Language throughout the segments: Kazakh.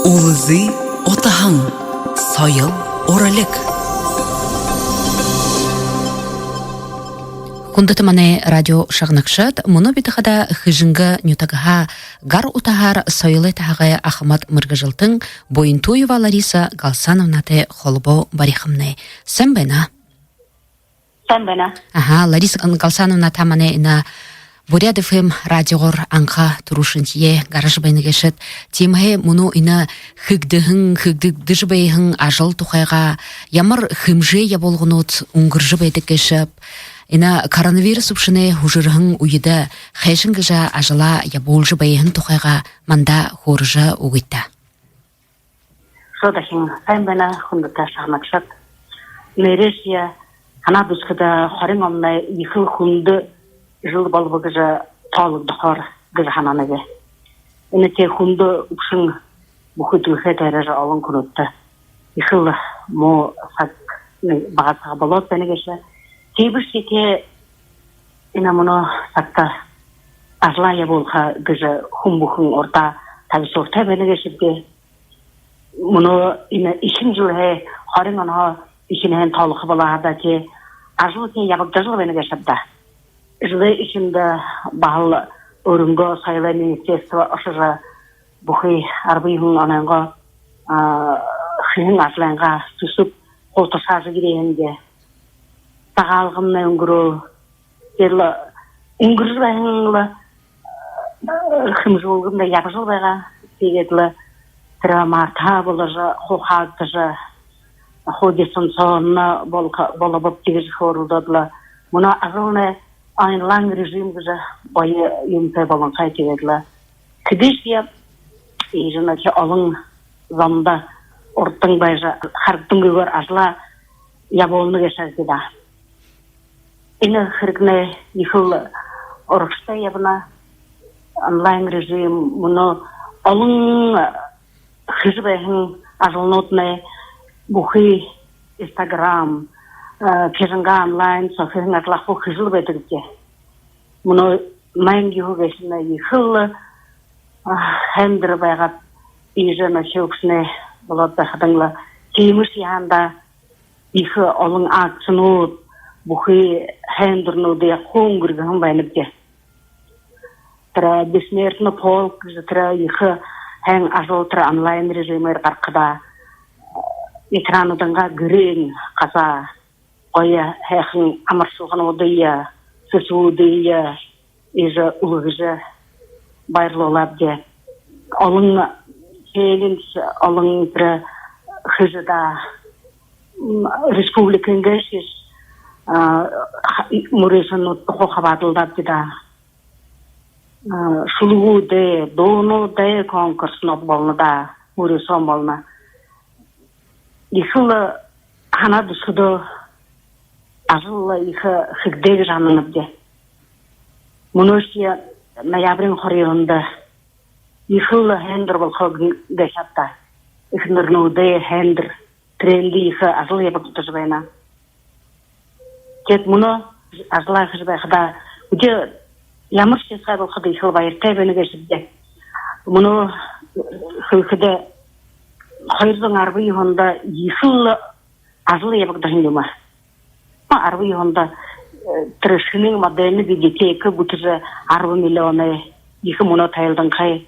Улызы отаһың, соёл оралек. Кундатыманы радио шагнакшат, мұны битахада Хэжэнгэ нютагаха гар утахар соёлой таһагай ахамад мэргэжэлтэн Буянтуева Лариса Галсановнатай холбо барихымны. Сэмбэна? Сэмбэна. Лариса Галсановнатай мане на Бурядыфым радиогор анха турушынтие гараж байнегешет. Темхе мұны ина хыгдыжбайхын ажыл тухайға ямар хымжы яболғынут уңгыржы байдыкешеп. Ина коронавирус упшыны хужырхын уйда Хэжэнгэ ажыла яболжы байхын тухайға манда хоржы угитта. Шодахин сэмбэна хундата шахнакшат. Мерешия ханадускада хорин омна ихыл хунды жыл балбы гыжа талык дохар гыжа хананага. Ина те хунды упшын бухыту хэтэрэж алын күнөтті. Ихыл мо сак бағасыға болот бәнегеше. Кейбірші те ина мұны сакта ажлая болға гыжа хумбухын орта табисорта бәнегешіпте. Мұны ина ишін жылы хорин ана ишінен талықы балағада те ажлы те ябықта жылы бәнегешіпті. Жылы ішінде бағыл өрінгі соёлой министерство ұшыжы бұхи арбыйхын ананға хыхын ажланға түсіп қолтышажы керейінде. Тағалғымны үңгірі ерлі үңгіржі бәйіңлі хымжылғымда ябыжыл бәйға сегедлі тірі марта болыжы, хоқадыжы, ходесын соғынна болабып тегежі хорылдадылы. Мұна ажылны онлайн режим гыжа байы юмтай балан қайтегедлі. Кедешия ежіні ке алың замда орттың байжы харктың көгер ажыла яболыны кешәздеді. Ина хыргне ихыл орышта ябына онлайн режим мұны алың хыжбайхын ажылнотны бұхи Инстаграм, Хэжэнгэ онлайн софирын атлаху хыжыл бәдірге. Мұны мәңгі хүгесіне ихыл хәмдір байғат ежіні шеуксіне болады бәқыдыңлы. Кейміш яғанда ихы алың акцинут бұхи хәмдірнуды қоңгіргіғын бәйніпте. Тірі бесмертіні полк тірі ихы хэн ажыл тірі онлайн режимер қарқыда экранудыңға гүрен қаза қойы хэхін амарсылған одыйя, сүсі одыйя, ежі ұлығыжы байырлылабде. Олың келінс, олың бірі хыжыда республиканға шеш мұресін қоқабадылдабде да. Шулуды, доноды конкурсын болны да, мұресін болны. Ихылы хана дұсыды ажылы ихы хыгдегі жаныныбде. Мұнышия ноябрин хорионды ихылы хендір бұл хогын гәшатта. Ихнырнуды хендір тренді ихы ажылы ебік тұжбайна. Кет мұны ажылы хыжбайқыда үде ямыр шесқай бұл қыды ихыл байыртай бәні гәшіпде. Мұны хылқыды Хайрдың арбы йығында ешілі ажылы ебік дұғындыма. Арбы йығында түрішінің модельні бедеке екі бұтыжы арбы миллионы екі мұны тайылдың қай.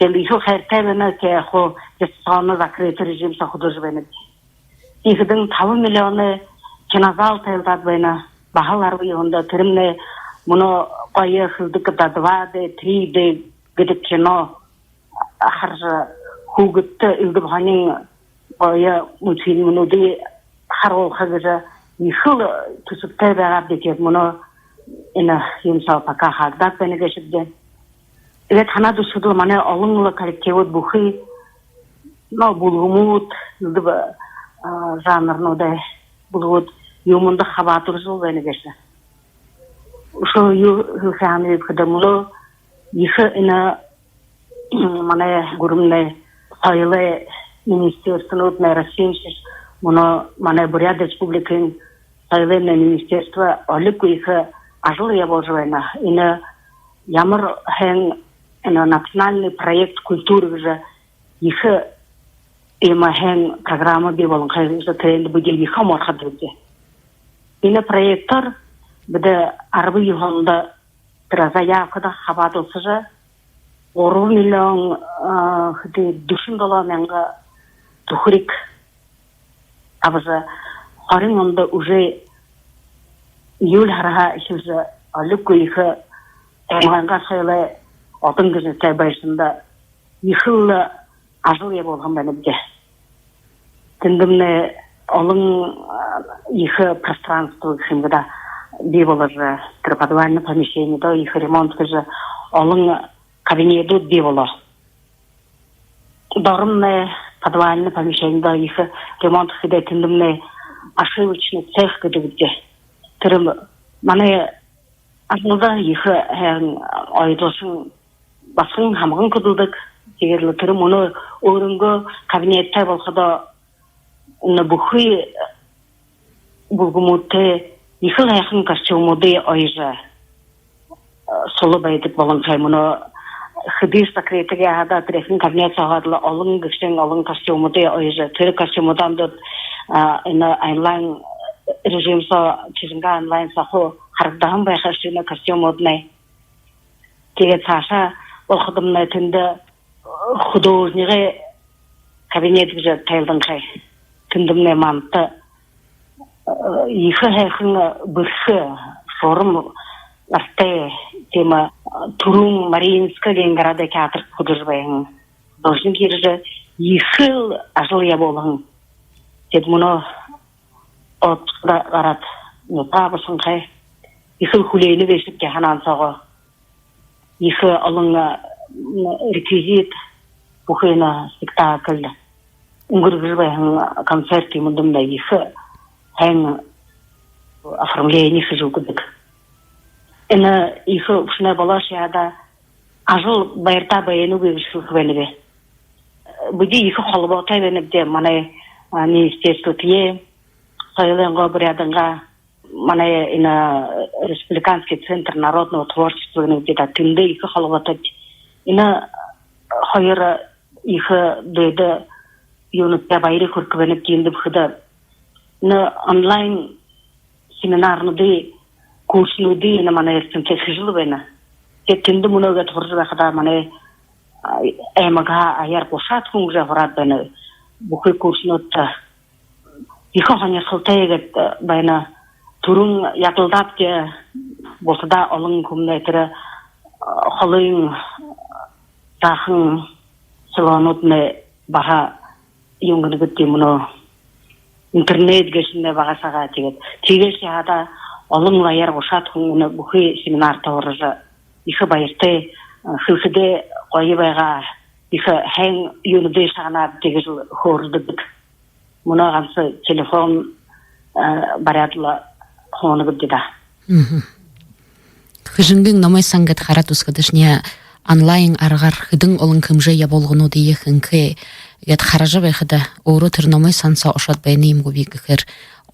Енді екі қайыртай бәні ке қо жастығаны закрыты режим сақуды жібәні. Екідің 5 миллионы кеназал тайылдады бәні. Бағал арбы йығында түрімні мұны қойы қылдық 2-3 гедік кено ақыржы Хугытты үлгіп ғанын бойы мүтін мұнуды қарғыл қағыжы ешіл түсіпті бәғап декет мұны іні емсал пақа қағдақ бәні кәшіпді. Әгет хана дүсіді мане олыңлы коллективет бұхи бұлғымуд үлгіп жанырнуды бұлғыд юмынды қабатыр жыл бәні кәші. Ұшыл үлхәні өпкіді мұны еші іні мане ғұрымны соёлой министерство на России, мана Бурят республикин соёлойное министерство олику их ажылы я божевайна. Ина ямар хэн национальный проект культуры же их Имахэн программа би болон хайрса тренд бүдил хамар хадвэ. Ина проекттар биде арбы юханда заявкада хабат олсажа 3 миллион $200 тухрик абаза харин онда уже июль хараха ишүүс алуккуиха эмганга соёлой отын гэжтэй байсында ихэл ажил болгон байна бгэ. Тэндэмнэ олон их пространство хэмгэда би болор подвальное помещение да их ремонт гэж олон кабинетууд би болоо. Дормны подвальное помещение да их ремонт гэдэг тэндэмнэ ашиглчны цех гэдэг. Тэр манай ажлаа их ойдосон басан хамган көдөлдөг. Тэгээд тэр мөнө өөрөнгөө кабинеттай болоход на бүхий бүгмөтэ их хайхан костюмуды ойжа соло байдаг болон хаймоно хэдис секретариге хада тэрхэн кабинет сагадлаа олон гişэн олон костюмуды ойжа тэр костюмудан дот энэ онлайн режимса чизнга онлайн сахо хардахан байхашина костюмуднай тэгээд цаашаа болохдомнай тэнд художник의 кабинет гэж тайлдан хай тэндэмнэ манта их хайхан бүрх форм арте тема турун Мариинская города театр художественный должен кирже ихэл ажил я болон тэд моно от гарат но табасан хай ихэл хүлээнэ вэшиг ханансаага их олон реквизит бухена спектакль унгургырбайхан концерт юмдымда их хэн оформление хийгдэг. Энэ их ушна балашяда ажил байрта байну гэвшүүлбэнэ. Бүди их холбоотой байна гэдэг манай министерствотие соёлын гобряданга манай энэ республиканский центр народного творчества гэдэг тэндээ их холбоотой. Энэ хоёр их дэдэ юунтай баярыг хүргэнэ гиндэв хөдө на онлайн семинарнуудын курснуудын манай цэнтрэл хижил байна. Тэнд мөнөөгөө турж байхад манай эмага аяар бушаат хүнгээ хураад байна. Бүхий курснууд их хоньясалтай байна. Түрүүн ядалдаад болсода олон хүмүүст тэр холын тахан салонууд нэ баха юнгэнэгэд юмноо интернет гэшнэ багасаага тэгээд хада олон аяар бушаат хүн бүхий семинар таварж их баяртай хөвсдө гоё байгаа их хэн юундээ шаганаад тэгэж хөөрдөг мөнөө ганц телефон бариадла хоногдда. Хэжэнгийн номой сангад хараад усгадашня онлайн аргаар хэдэн олон хэмжээ явуулгнууд ихэнхэ яд хаража байхада өөрөө тэр номой сансаа ошоод байна юм гүй гэхээр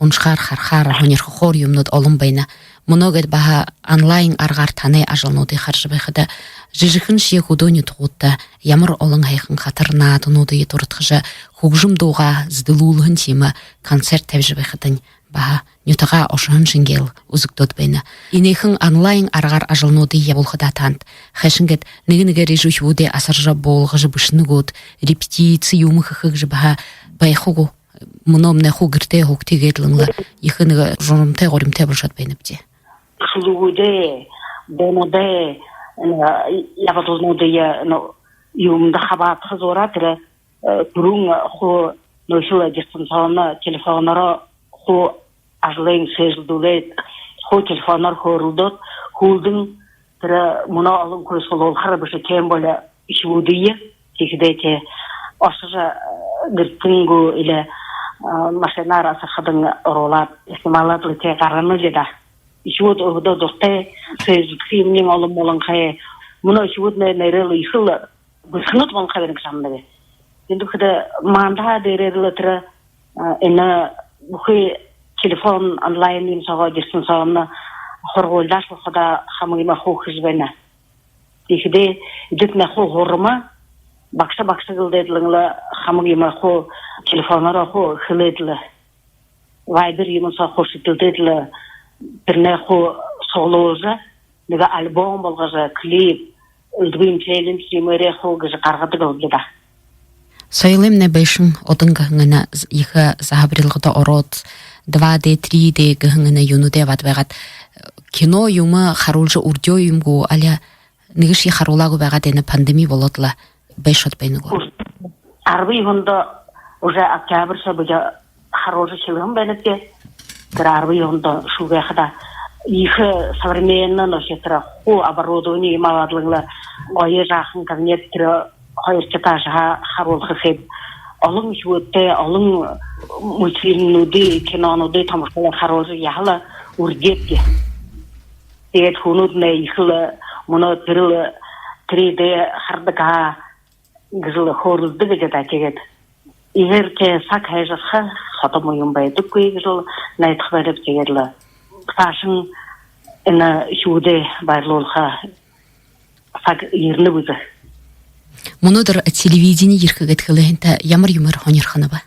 уншихаар харахаар хоньорхоор юмнууд олон байна. Мөнөөд баха онлайн аргаар таны ажлнуудыг харж байхада жижигхэн шие хөдөөний тугуудаа ямар олон хайхан хатарнаа тунуудыг дурдахж хөгжим дууга зэдэлүүлхэн тима концерт тавьж байхада баха нютага ошон шингэл үзэгдод байна. Инехэн онлайн аргаар ажлнуудыг явуулахад таанд Хэжэнгэд нэг-нэгээр ижүүхүүдээ асаржа болгож бүшнэгүүд репетиц юм хөхөж баха байхуг мөнөмнэ хугэртэй хөгтгээд лэнга их нэг журамтай горимтай болшод байна бди. Слугудэ бомодэ явуулнуудыг юм дахабат хазуратра түрүүн хоо нөшөө дистанционно телефоноор хоо ажлын сэжлдүүлээд хоо телефоноор хөөрөлдөөд хүүлдэн тэр мөнөө олон көсөл харабш кембола ишүүдээ тийхдээ осжа гэртэнгүү илэ машинара сахадан ролат ихмалат лэтэй гарамжида ишүүд өгдөө дуртай сэжлдхийн олон болон хай мөнөө ишүүд нэрэл ихэл бүхнэт болон хаврын самнаа эндүхэд мандаа дээрэл тэр энэ бүхий телефон онлайн юм сагаа дистанционно хоргуулдаш хада хамгима хоохж байна. Тийхдээ эдгээр нахуу хурма багш гэлдэлэнглэ хамгима хоо телефонlara xo xilidli Viber yumusa xoşitildidli birne xo soloza nega album bolgaza klip Dream Challenge yimere xo gıcı qargıdı gılgıda. Соёлым не бешин одынга гына иха захабрилгыда орот 2D 3D гына юнуде ватбагат кино юма харулжа урдё юмгу аля нигиши харулагу багат эне пандемия болотла бешот бейнугу. Арбы йонда уже октябрь собыга хороший силым бенетке. Арбы йонда шугахда их современное носитра ху оборудование маладлыгла ое жахын кабинеттер хайрчатажа харул хеф алын шуетте алын мультфильмнуди кинонуди тамашалар харозы яхла урдетке тет хунудне ихла муна тирл 3D хардага гызыл хорузды гыжата тегет игерке сак хайжаха хатаму юмбай дуккуй гызыл найтхбарып тегерла Fashion in a shude by Lolha Fag Yirnuza. Монодер телевидение ирхагат хылыхынта ямар юмар хонирханaba.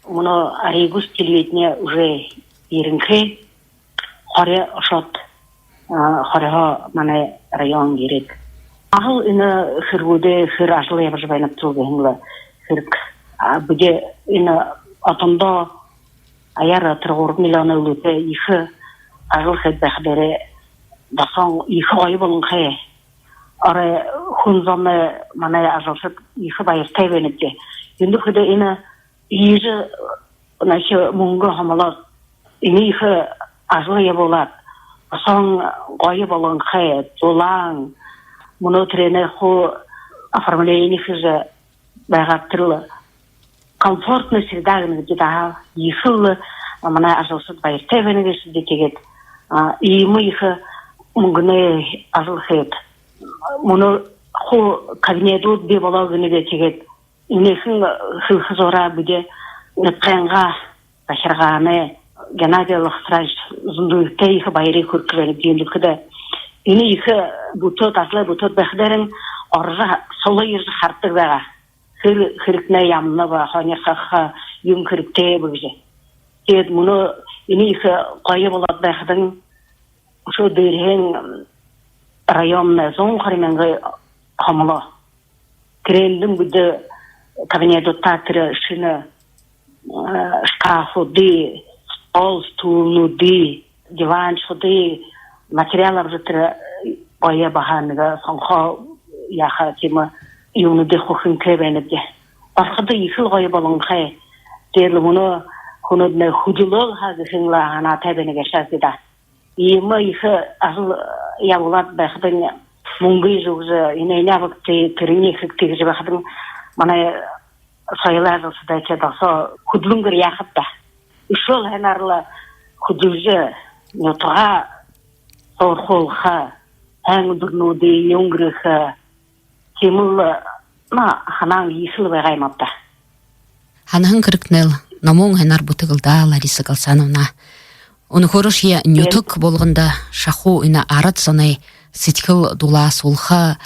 Моно аригус телевидение уже иринхе хоре шот хореха мане район ирек. Ахыл in a хирвуде хир ашлы ябжбайна тугенла хирк буде in a атомда аяра 3 миллиона луте ихе ажыл хэдбэхдэрэ дасан их ойболон хэ аре хунзаме манай ажылсып их баяр тэвэнэдэ юндэ хөдэ ина иже нахи мөнгө хамалат ини их ажыл яболат дасан ойболон хэ зулан монотренэ хо оформление хэ байгаттырла комфортная среда где да ихл манай ажылсып баяр тэвэнэгэс дэтегет и мы их мгне ажлхет моно хо кабинету бебалагыны тегет инехин хылхзора биде нэтэнга башарганы Геннадий Лохтрач зундуйте их байры хүрквен дийлükde ини их бутот аслы бутот бэхдерин оржа солой ирж хартыг бага хыркне ямна ба ханьха юм хыркте быгже тед моно ини их кайы болот бэхдин Uşo derhen rayonna zon xarimenga hamla krendin bude kabineto tatır şina şkafu di stol stulnu di divan şudi materiallar zıtır baya bahanıga sonha yaha kima yunu de xoxin kebenede başqada yıxıl qoya balın xay derli bunu hunudne hudulol hazıxınla ana tabene şazida Има их ажыл явулат бэхдэн мөнгөй зүгзэ инэйнэ бакты тэрний хэктэг бэхдэн манай соёлой ажылсыдача дасо худлунгэр яхатта ушол хэнарла худлужэ нотга сорхолха хэнгдурнуди юнгрэха кимул на ханан исыл байгайматта Ханхан кыркнел намон хэнар бутыгылда Лариса Галсановна Он хорошия нюток болгонда шаху ина арат санай ситкыл дула сулха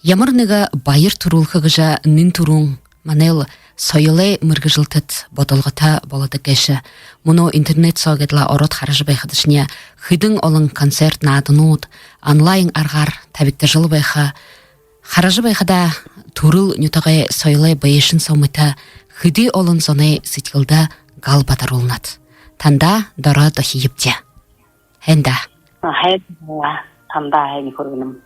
ямырныга байыр турулха гыжа нин турун манел соёлой мэргэжэлтэт бодолгота болоды кэшэ муно интернет согедла орот хараж байхадышня хыдын олон концерт наадынууд онлайн аргар табикта жыл байха хараж байхада турул нютагай соёлой байышын сомыта хыды олон санай ситкылда гал батарулнат Танда дора дохиипте. Хэнда. Танда хэни көргөнüm.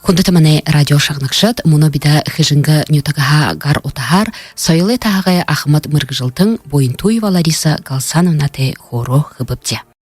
Хундатамане радио шагнакшат муно бида Хэжэнгэ нютагаха гар утахар соёлой таһагай ахамад мэргэжэлтэн Буянтуева Лариса Галсановнатай хоро хыбыпте.